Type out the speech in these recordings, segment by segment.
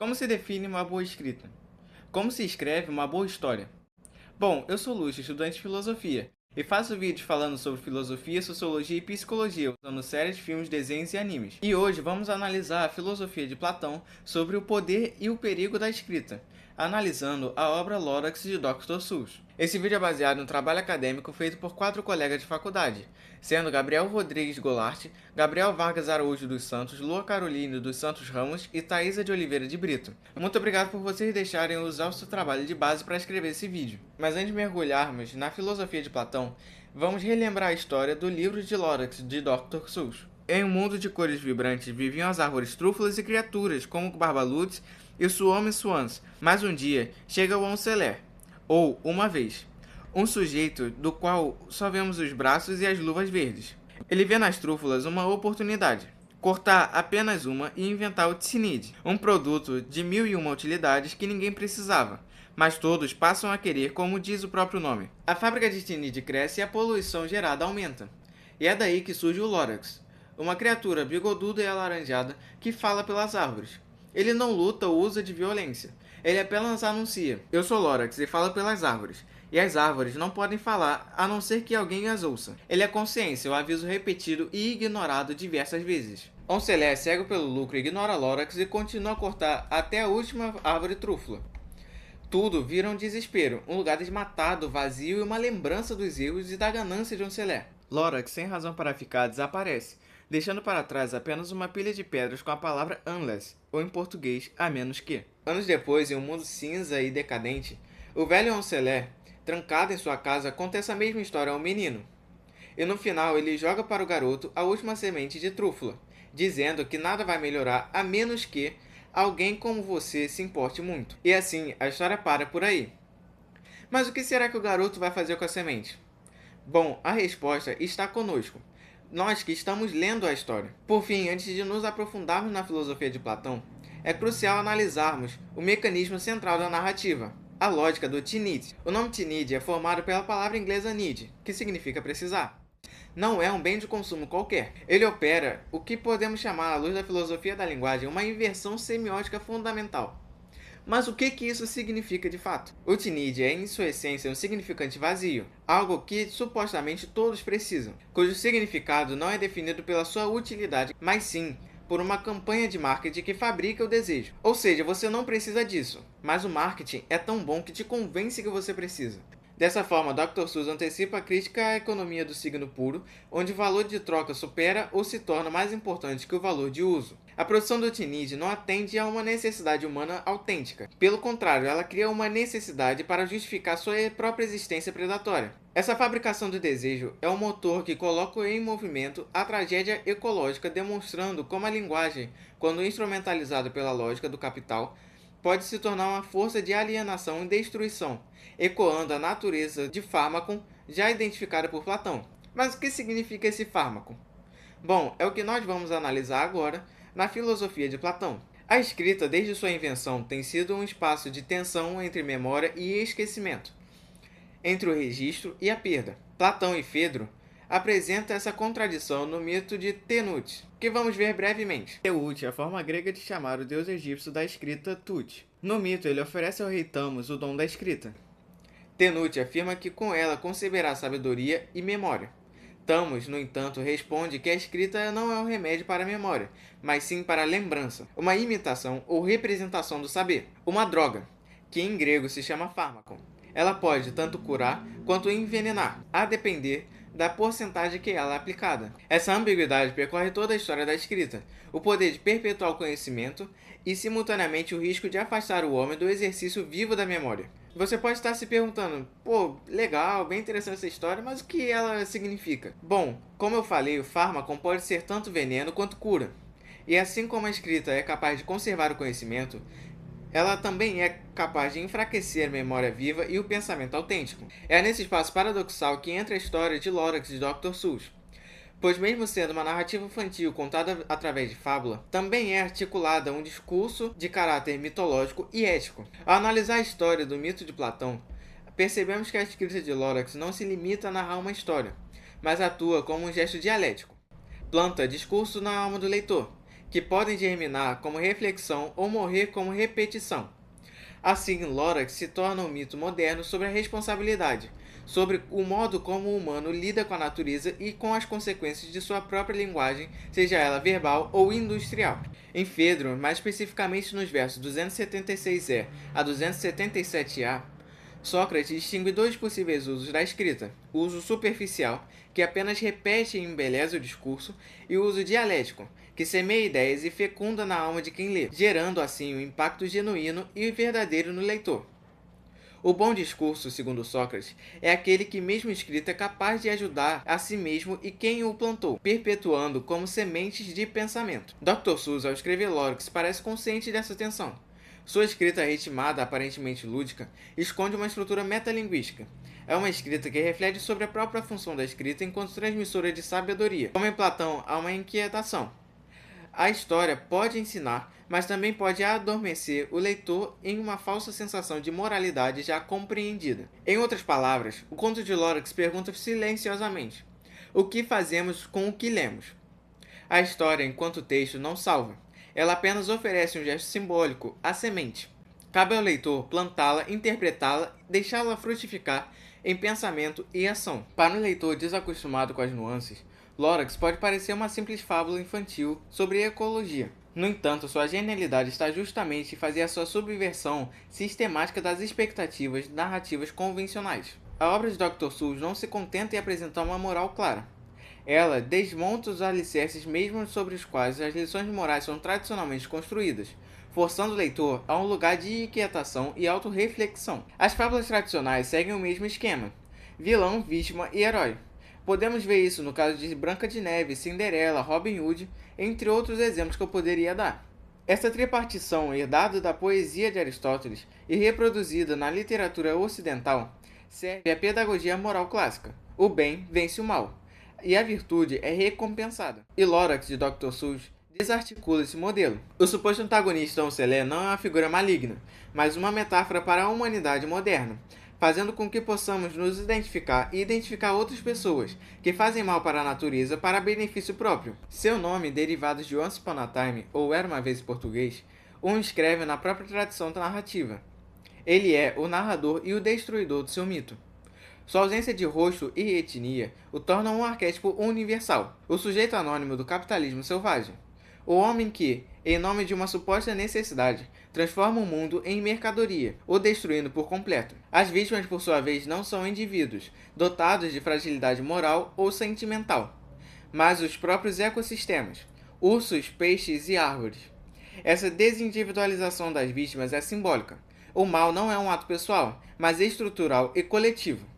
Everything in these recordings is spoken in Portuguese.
Como se define uma boa escrita? Como se escreve uma boa história? Bom, eu sou Lúcio, estudante de filosofia, e faço vídeos falando sobre filosofia, sociologia e psicologia, usando séries, filmes, desenhos e animes. E hoje vamos analisar a filosofia de Platão sobre o poder e o perigo da escrita, analisando a obra Lorax de Dr. Seuss. Esse vídeo é baseado em um trabalho acadêmico feito por 4 colegas de faculdade, sendo Gabriel Rodrigues Golart, Gabriel Vargas Araújo dos Santos, Lua Caroline dos Santos Ramos e Thaisa de Oliveira de Brito. Muito obrigado por vocês deixarem eu usar o seu trabalho de base para escrever esse vídeo. Mas antes de mergulharmos na filosofia de Platão, vamos relembrar a história do livro de Lorax de Dr. Seuss. Em um mundo de cores vibrantes viviam as árvores trúfulas e criaturas como Barbalutes e Suome Swans, mas um dia chega o Onceler, ou uma vez, um sujeito do qual só vemos os braços e as luvas verdes. Ele vê nas trúfulas uma oportunidade, cortar apenas uma e inventar o Tsinid, um produto de 1001 utilidades que ninguém precisava, mas todos passam a querer, como diz o próprio nome. A fábrica de Tsinid cresce e a poluição gerada aumenta. E é daí que surge o Lorax, uma criatura bigoduda e alaranjada que fala pelas árvores. Ele não luta ou usa de violência. Ele apenas anuncia: eu sou Lorax e falo pelas árvores. E as árvores não podem falar a não ser que alguém as ouça. Ele é consciência, o aviso repetido e ignorado diversas vezes. Oncelé, cego pelo lucro, ignora Lorax e continua a cortar até a última árvore trúfula. Tudo vira um desespero, um lugar desmatado, vazio e uma lembrança dos erros e da ganância de Oncelé. Lorax, sem razão para ficar, desaparece, deixando para trás apenas uma pilha de pedras com a palavra unless, ou em português, a menos que. Anos depois, em um mundo cinza e decadente, o velho Oncelé, trancado em sua casa, conta essa mesma história ao menino. E no final ele joga para o garoto a última semente de trúfula, dizendo que nada vai melhorar a menos que alguém como você se importe muito. E assim, a história para por aí. Mas o que será que o garoto vai fazer com a semente? Bom, a resposta está conosco, nós que estamos lendo a história. Por fim, antes de nos aprofundarmos na filosofia de Platão, é crucial analisarmos o mecanismo central da narrativa, a lógica do Tsinid. O nome Tsinid é formado pela palavra inglesa need, que significa precisar. Não é um bem de consumo qualquer. Ele opera o que podemos chamar, à luz da filosofia da linguagem, uma inversão semiótica fundamental. Mas o que isso significa de fato? O Tsinid é, em sua essência, um significante vazio, algo que supostamente todos precisam, cujo significado não é definido pela sua utilidade, mas sim por uma campanha de marketing que fabrica o desejo. Ou seja, você não precisa disso, mas o marketing é tão bom que te convence que você precisa. Dessa forma, Dr. Seuss antecipa a crítica à economia do signo puro, onde o valor de troca supera ou se torna mais importante que o valor de uso. A produção do Tsinid não atende a uma necessidade humana autêntica. Pelo contrário, ela cria uma necessidade para justificar sua própria existência predatória. Essa fabricação do desejo é o motor que coloca em movimento a tragédia ecológica, demonstrando como a linguagem, quando instrumentalizada pela lógica do capital, pode se tornar uma força de alienação e destruição, ecoando a natureza de fármaco já identificada por Platão. Mas o que significa esse fármaco? Bom, é o que nós vamos analisar agora na filosofia de Platão. A escrita, desde sua invenção, tem sido um espaço de tensão entre memória e esquecimento, entre o registro e a perda. Platão e Fedro apresentam essa contradição no mito de Tenut, que vamos ver brevemente. Teut é a forma grega de chamar o deus egípcio da escrita Tut. No mito, ele oferece ao rei Thamos o dom da escrita. Tenut afirma que com ela conceberá sabedoria e memória. Thamos, no entanto, responde que a escrita não é um remédio para a memória, mas sim para a lembrança, uma imitação ou representação do saber, uma droga, que em grego se chama fármaco. Ela pode tanto curar quanto envenenar, a depender da porcentagem que ela é aplicada. Essa ambiguidade percorre toda a história da escrita, o poder de perpetuar o conhecimento e, simultaneamente, o risco de afastar o homem do exercício vivo da memória. Você pode estar se perguntando: pô, legal, bem interessante essa história, mas o que ela significa? Bom, como eu falei, o fármaco pode ser tanto veneno quanto cura. E assim como a escrita é capaz de conservar o conhecimento, ela também é capaz de enfraquecer a memória viva e o pensamento autêntico. É nesse espaço paradoxal que entra a história de Lorax de Dr. Seuss. Pois mesmo sendo uma narrativa infantil contada através de fábula, também é articulada um discurso de caráter mitológico e ético. Ao analisar a história do mito de Platão, percebemos que a escrita de Lorax não se limita a narrar uma história, mas atua como um gesto dialético. Planta discurso na alma do leitor, que podem germinar como reflexão ou morrer como repetição. Assim, Lorax se torna um mito moderno sobre a responsabilidade, sobre o modo como o humano lida com a natureza e com as consequências de sua própria linguagem, seja ela verbal ou industrial. Em Fedro, mais especificamente nos versos 276e a 277a, Sócrates distingue dois possíveis usos da escrita: o uso superficial, que apenas repete e embeleza o discurso, e o uso dialético, que semeia ideias e fecunda na alma de quem lê, gerando assim um impacto genuíno e verdadeiro no leitor. O bom discurso, segundo Sócrates, é aquele que, mesmo escrito, é capaz de ajudar a si mesmo e quem o plantou, perpetuando como sementes de pensamento. Dr. Seuss, ao escrever Lorax, parece consciente dessa tensão. Sua escrita ritmada, aparentemente lúdica, esconde uma estrutura metalinguística. É uma escrita que reflete sobre a própria função da escrita enquanto transmissora de sabedoria. Como em Platão, há uma inquietação. A história pode ensinar, mas também pode adormecer o leitor em uma falsa sensação de moralidade já compreendida. Em outras palavras, o conto de Lorax pergunta silenciosamente: o que fazemos com o que lemos? A história, enquanto texto, não salva. Ela apenas oferece um gesto simbólico, a semente. Cabe ao leitor plantá-la, interpretá-la, deixá-la frutificar em pensamento e ação. Para um leitor desacostumado com as nuances, Lorax pode parecer uma simples fábula infantil sobre ecologia. No entanto, sua genialidade está justamente em fazer a sua subversão sistemática das expectativas narrativas convencionais. A obra de Dr. Seuss não se contenta em apresentar uma moral clara. Ela desmonta os alicerces mesmos sobre os quais as lições morais são tradicionalmente construídas, forçando o leitor a um lugar de inquietação e autorreflexão. As fábulas tradicionais seguem o mesmo esquema: vilão, vítima e herói. Podemos ver isso no caso de Branca de Neve, Cinderela, Robin Hood, entre outros exemplos que eu poderia dar. Essa tripartição, herdada da poesia de Aristóteles e reproduzida na literatura ocidental, serve à pedagogia moral clássica. O bem vence o mal, e a virtude é recompensada. E Lorax, de Dr. Seuss, desarticula esse modelo. O suposto antagonista Oncelé não é uma figura maligna, mas uma metáfora para a humanidade moderna, fazendo com que possamos nos identificar e identificar outras pessoas que fazem mal para a natureza para benefício próprio. Seu nome, derivado de Once Upon a Time, ou Era uma Vez em português, o inscreve na própria tradição narrativa. Ele é o narrador e o destruidor do seu mito. Sua ausência de rosto e etnia o torna um arquétipo universal, o sujeito anônimo do capitalismo selvagem. O homem que, em nome de uma suposta necessidade, transforma o mundo em mercadoria, o destruindo por completo. As vítimas, por sua vez, não são indivíduos, dotados de fragilidade moral ou sentimental, mas os próprios ecossistemas, ursos, peixes e árvores. Essa desindividualização das vítimas é simbólica. O mal não é um ato pessoal, mas estrutural e coletivo.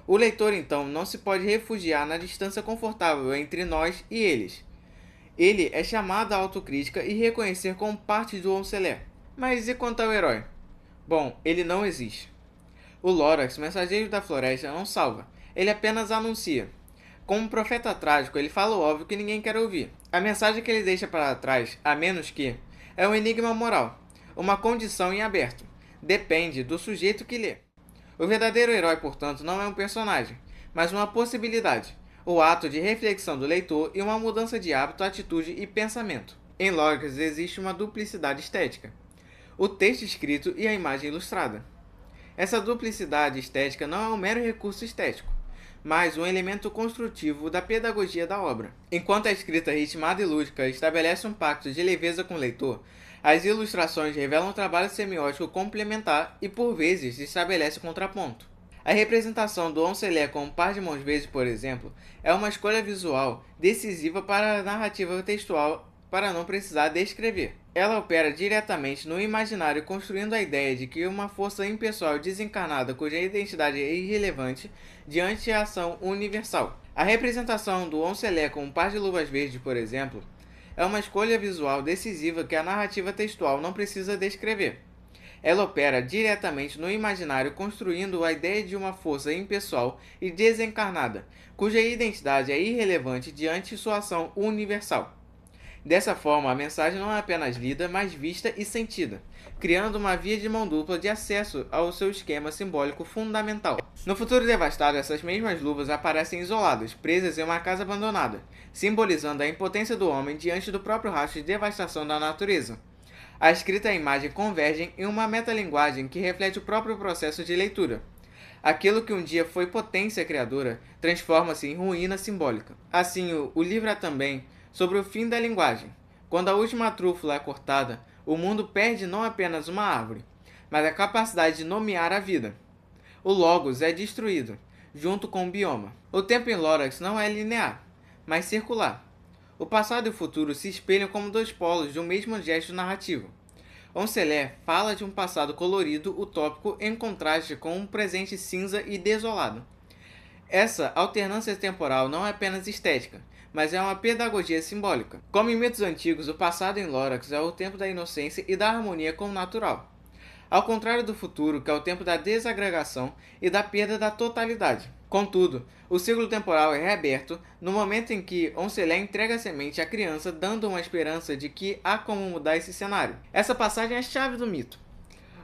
O leitor, então, não se pode refugiar na distância confortável entre nós e eles. Ele é chamado à autocrítica e reconhecer como parte do Oncelé. Mas e quanto ao herói? Bom, ele não existe. O Lorax, mensageiro da floresta, não salva. Ele apenas anuncia. Como profeta trágico, ele fala o óbvio que ninguém quer ouvir. A mensagem que ele deixa para trás, a menos que, é um enigma moral, uma condição em aberto. Depende do sujeito que lê. O verdadeiro herói, portanto, não é um personagem, mas uma possibilidade, o ato de reflexão do leitor e uma mudança de hábito, atitude e pensamento. Em Lorax existe uma duplicidade estética: o texto escrito e a imagem ilustrada. Essa duplicidade estética não é um mero recurso estético, mas um elemento construtivo da pedagogia da obra. Enquanto a escrita ritmada e lúdica estabelece um pacto de leveza com o leitor, as ilustrações revelam um trabalho semiótico complementar e, por vezes, estabelece contraponto. A representação do Oncelé como par de mãos verdes, por exemplo, é uma escolha visual decisiva para a narrativa textual para não precisar descrever. Ela opera diretamente no imaginário, construindo a ideia de que uma força impessoal desencarnada cuja identidade é irrelevante diante da ação universal. A representação do Oncelé como par de luvas verdes, por exemplo, é uma escolha visual decisiva que a narrativa textual não precisa descrever. Ela opera diretamente no imaginário, construindo a ideia de uma força impessoal e desencarnada, cuja identidade é irrelevante diante de sua ação universal. Dessa forma, a mensagem não é apenas lida, mas vista e sentida, criando uma via de mão dupla de acesso ao seu esquema simbólico fundamental. No futuro devastado, essas mesmas luvas aparecem isoladas, presas em uma casa abandonada, simbolizando a impotência do homem diante do próprio rastro de devastação da natureza. A escrita e a imagem convergem em uma metalinguagem que reflete o próprio processo de leitura. Aquilo que um dia foi potência criadora transforma-se em ruína simbólica. Assim, o livro é também sobre o fim da linguagem. Quando a última trúfula é cortada, o mundo perde não apenas uma árvore, mas a capacidade de nomear a vida. O Logos é destruído, junto com o bioma. O tempo em Lorax não é linear, mas circular. O passado e o futuro se espelham como dois polos de um mesmo gesto narrativo. Oncelé fala de um passado colorido, utópico, em contraste com um presente cinza e desolado. Essa alternância temporal não é apenas estética, mas é uma pedagogia simbólica. Como em mitos antigos, o passado em Lorax é o tempo da inocência e da harmonia com o natural, ao contrário do futuro, que é o tempo da desagregação e da perda da totalidade. Contudo, o ciclo temporal é reaberto no momento em que Oncelé entrega a semente à criança, dando uma esperança de que há como mudar esse cenário. Essa passagem é a chave do mito.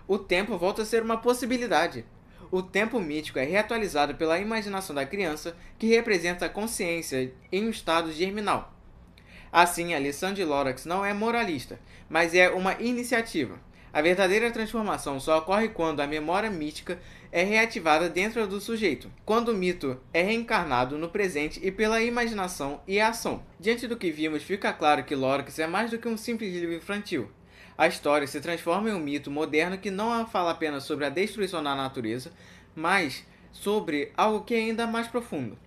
O tempo volta a ser uma possibilidade. O tempo mítico é reatualizado pela imaginação da criança, que representa a consciência em um estado germinal. Assim, a lição de Lorax não é moralista, mas é uma iniciativa. A verdadeira transformação só ocorre quando a memória mítica é reativada dentro do sujeito, quando o mito é reencarnado no presente e pela imaginação e a ação. Diante do que vimos, fica claro que Lorax é mais do que um simples livro infantil. A história se transforma em um mito moderno que não fala apenas sobre a destruição da natureza, mas sobre algo que é ainda mais profundo.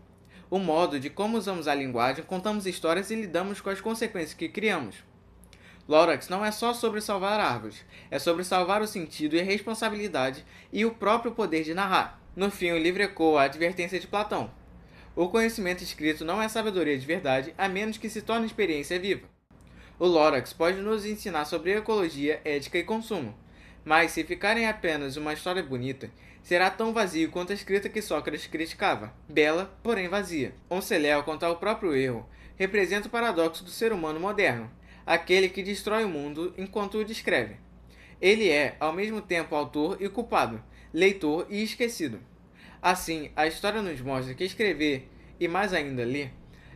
O modo de como usamos a linguagem, contamos histórias e lidamos com as consequências que criamos. Lorax não é só sobre salvar árvores, é sobre salvar o sentido e a responsabilidade e o próprio poder de narrar. No fim, o livro ecoa a advertência de Platão. O conhecimento escrito não é sabedoria de verdade, a menos que se torne experiência viva. O Lorax pode nos ensinar sobre ecologia, ética e consumo, mas se ficarem apenas uma história bonita, será tão vazio quanto a escrita que Sócrates criticava, bela, porém vazia. Oncelé, ao contar o próprio erro, representa o paradoxo do ser humano moderno, aquele que destrói o mundo enquanto o descreve. Ele é, ao mesmo tempo, autor e culpado, leitor e esquecido. Assim, a história nos mostra que escrever, e mais ainda ler,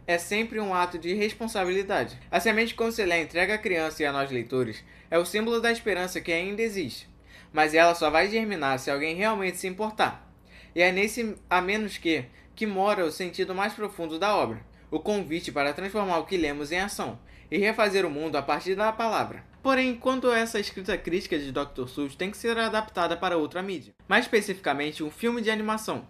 é sempre um ato de responsabilidade. A semente que Oncelé entrega à criança e a nós leitores é o símbolo da esperança que ainda existe, mas ela só vai germinar se alguém realmente se importar. E é nesse "a menos que mora o sentido mais profundo da obra, o convite para transformar o que lemos em ação e refazer o mundo a partir da palavra. Porém, enquanto essa escrita crítica de Dr. Seuss tem que ser adaptada para outra mídia, mais especificamente um filme de animação,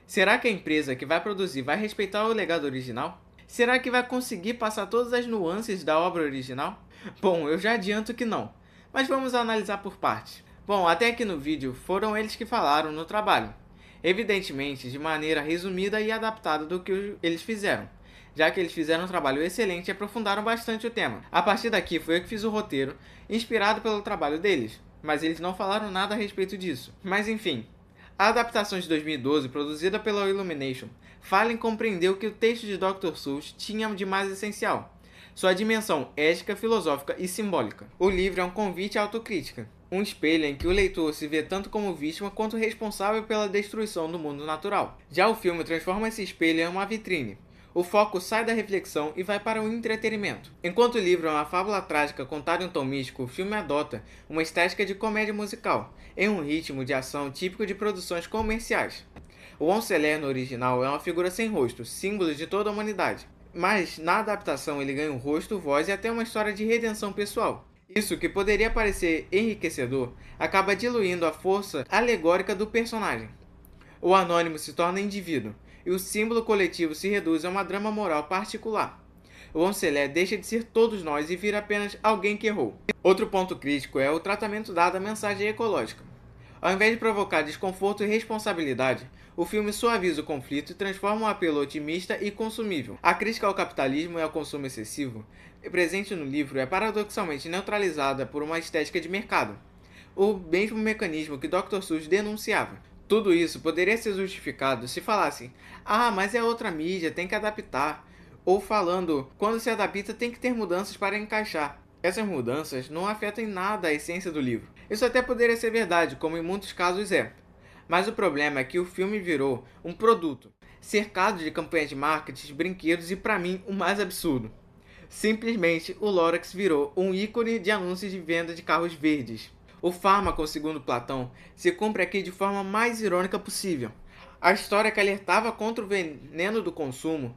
será que a empresa que vai produzir vai respeitar o legado original? Será que vai conseguir passar todas as nuances da obra original? Bom, eu já adianto que não, mas vamos analisar por partes. Bom, até aqui no vídeo foram eles que falaram no trabalho, evidentemente de maneira resumida e adaptada do que eles fizeram, já que eles fizeram um trabalho excelente e aprofundaram bastante o tema. A partir daqui foi eu que fiz o roteiro, inspirado pelo trabalho deles, mas eles não falaram nada a respeito disso. Mas enfim, a adaptação de 2012, produzida pela Illumination, fala em compreender o que o texto de Dr. Seuss tinha de mais essencial, sua dimensão ética, filosófica e simbólica. O livro é um convite à autocrítica, um espelho em que o leitor se vê tanto como vítima quanto responsável pela destruição do mundo natural. Já o filme transforma esse espelho em uma vitrine. O foco sai da reflexão e vai para o entretenimento. Enquanto o livro é uma fábula trágica contada em um tom místico, o filme adota uma estética de comédia musical, em um ritmo de ação típico de produções comerciais. O Oncelé no original é uma figura sem rosto, símbolo de toda a humanidade. Mas, na adaptação, ele ganha um rosto, voz e até uma história de redenção pessoal. Isso, que poderia parecer enriquecedor, acaba diluindo a força alegórica do personagem. O anônimo se torna indivíduo, e o símbolo coletivo se reduz a uma drama moral particular. O Oncelé deixa de ser todos nós e vira apenas alguém que errou. Outro ponto crítico é o tratamento dado à mensagem ecológica. Ao invés de provocar desconforto e responsabilidade, o filme suaviza o conflito e transforma um apelo otimista e consumível. A crítica ao capitalismo e ao consumo excessivo, presente no livro, é paradoxalmente neutralizada por uma estética de mercado, o mesmo mecanismo que Dr. Seuss denunciava. Tudo isso poderia ser justificado se falassem: ah, mas é outra mídia, tem que adaptar. Ou falando: quando se adapta tem que ter mudanças para encaixar. Essas mudanças não afetam em nada a essência do livro. Isso até poderia ser verdade, como em muitos casos é. Mas o problema é que o filme virou um produto, cercado de campanhas de marketing, brinquedos e, pra mim, o mais absurdo. Simplesmente, o Lorax virou um ícone de anúncios de venda de carros verdes. O fármaco, segundo Platão, se cumpre aqui de forma mais irônica possível. A história que alertava contra o veneno do consumo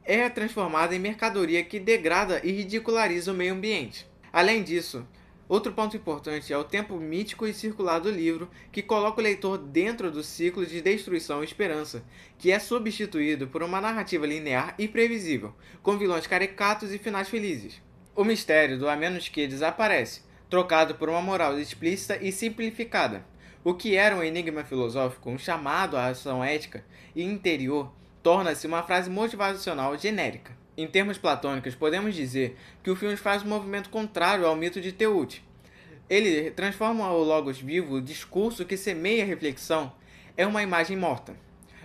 é transformada em mercadoria que degrada e ridiculariza o meio ambiente. Além disso, outro ponto importante é o tempo mítico e circular do livro, que coloca o leitor dentro do ciclo de destruição e esperança, que é substituído por uma narrativa linear e previsível, com vilões caricatos e finais felizes. O mistério do a menos que desaparece, trocado por uma moral explícita e simplificada. O que era um enigma filosófico, um chamado à ação ética e interior, torna-se uma frase motivacional genérica. Em termos platônicos, podemos dizer que o filme faz um movimento contrário ao mito de Teúte. Ele transforma o logos vivo, o discurso que semeia a reflexão, é uma imagem morta.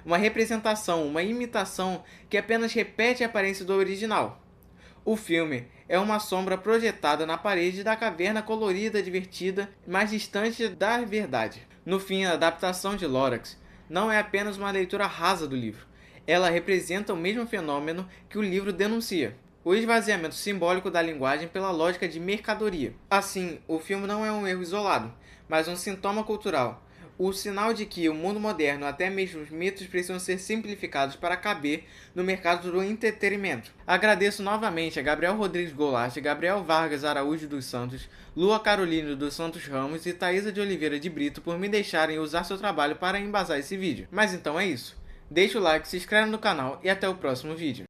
Uma representação, uma imitação que apenas repete a aparência do original. O filme é uma sombra projetada na parede da caverna colorida, divertida, mais distante da verdade. No fim, a adaptação de Lorax não é apenas uma leitura rasa do livro. Ela representa o mesmo fenômeno que o livro denuncia: o esvaziamento simbólico da linguagem pela lógica de mercadoria. Assim, o filme não é um erro isolado, mas um sintoma cultural. O sinal de que o mundo moderno, até mesmo os mitos, precisam ser simplificados para caber no mercado do entretenimento. Agradeço novamente a Gabriel Rodrigues Goulart, Gabriel Vargas Araújo dos Santos, Lua Carolina dos Santos Ramos e Thaisa de Oliveira de Brito por me deixarem usar seu trabalho para embasar esse vídeo. Mas então é isso. Deixa o like, se inscreve no canal e até o próximo vídeo.